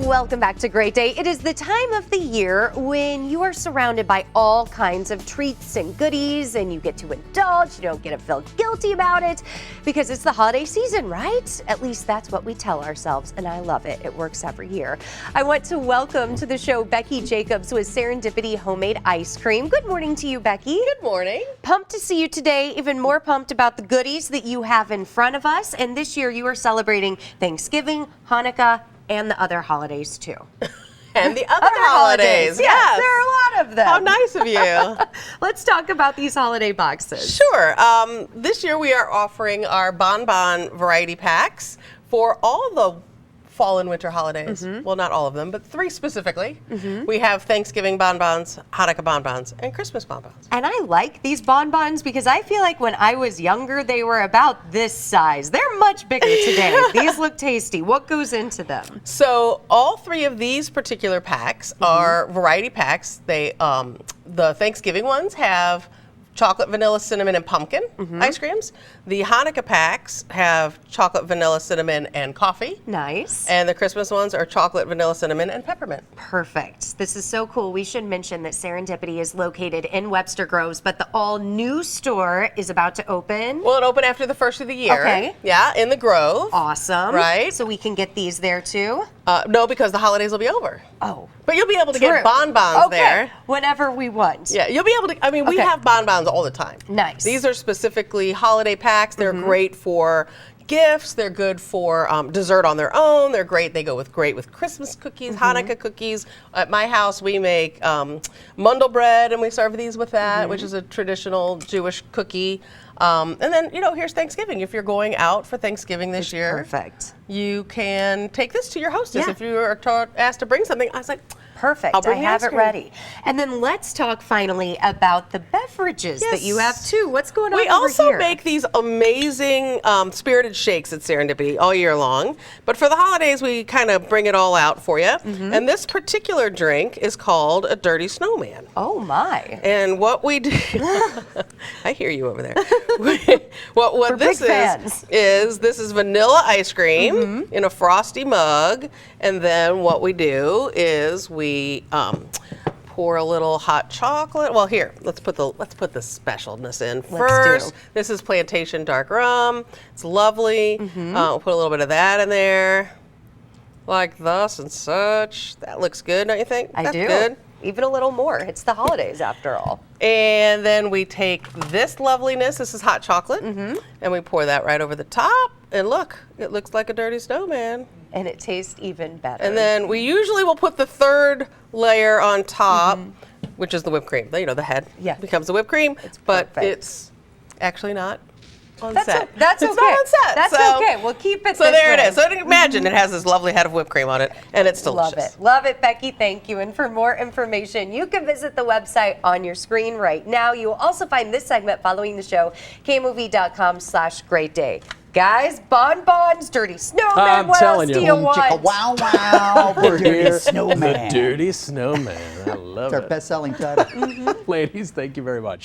Welcome back to Great Day. It is the time of the year when you are surrounded by all kinds of treats and goodies and you get to indulge. You don't get to feel guilty about it because it's the holiday season, right? At least that's what we tell ourselves, and I love it. It works every year. I want to welcome to the show Becky Jacobs with Serendipity Homemade Ice Cream. Good morning to you, Becky. Good morning. Pumped to see you today. Even more pumped about the goodies that you have in front of us. And this year you are celebrating Thanksgiving, Hanukkah, and the other holidays too. And the other holidays. Yes, there are a lot of them. How nice of you. Let's talk about these holiday boxes. Sure. This year we are offering our bonbon variety packs for all the fall and winter holidays. Well, not all of them, but 3 specifically. We have Thanksgiving bonbons, Hanukkah bonbons, and Christmas bonbons. And I like these bonbons because I feel like when I was younger, they were about this size. They're much bigger today. These look tasty. What goes into them? So all 3 of these particular packs are variety packs. They, the Thanksgiving ones have chocolate, vanilla, cinnamon, and pumpkin ice creams. The Hanukkah packs have chocolate, vanilla, cinnamon, and coffee. Nice. And the Christmas ones are chocolate, vanilla, cinnamon, and peppermint. Perfect. This is so cool. We should mention that Serendipity is located in Webster Groves, but the all-new store is about to open. Well, it opened after the first of the year. Okay. Yeah, in the Grove. Awesome. Right. So we can get these there too? No, because the holidays will be over. Oh. But you'll be able to get bonbons there. Whenever we want. Yeah, you'll be able to, I mean, we have bonbons all the time. Nice. These are specifically holiday packs. They're great for gifts. They're good for dessert on their own. They're great. They go great with Christmas cookies, Hanukkah cookies. At my house, we make mundel bread, and we serve these with that, which is a traditional Jewish cookie. And then, you know, here's Thanksgiving. If you're going out for Thanksgiving this year, Perfect. you can take this to your hostess. Yeah. If you are asked to bring something, I was like, Perfect. I'll bring I the have ice it cream. ready. And then let's talk finally about the beverages that you have too. What's going on We over also here? make these amazing spirited shakes at Serendipity all year long. But for the holidays, we kind of bring it all out for you. And this particular drink is called a Dirty Snowman. Oh my. And what we do, I hear you over there. what We're this big fans. is this is vanilla ice cream in a frosty mug. And then what we do is we pour a little hot chocolate. Well, here, let's put the specialness in first. This is plantation dark rum. It's lovely. We'll put a little bit of that in there, like thus and such. That looks good, don't you think? I That's do. Good. Even a little more. It's the holidays after all. And then we take this loveliness. This is hot chocolate, and we pour that right over the top. And look, it looks like a dirty snowman. And it tastes even better. And then we usually will put the 3rd layer on top, which is the whipped cream. You know, the head becomes the whipped cream, but perfect. it's actually not on That's set. that's it's okay. not on set. That's so, okay. We'll keep it So this there way. it is. So imagine it has this lovely head of whipped cream on it, and it's delicious. Love it. Love it, Becky. Thank you. And for more information, you can visit the website on your screen right now. You will also find this segment following the show, kmovie.com/greatday. Guys, bonbons, dirty snowman. I'm what telling else you. do you want? Chicka wow wow, the dirty Here, snowman. The Dirty Snowman. I love It's our it. best-selling title. Ladies, thank you very much.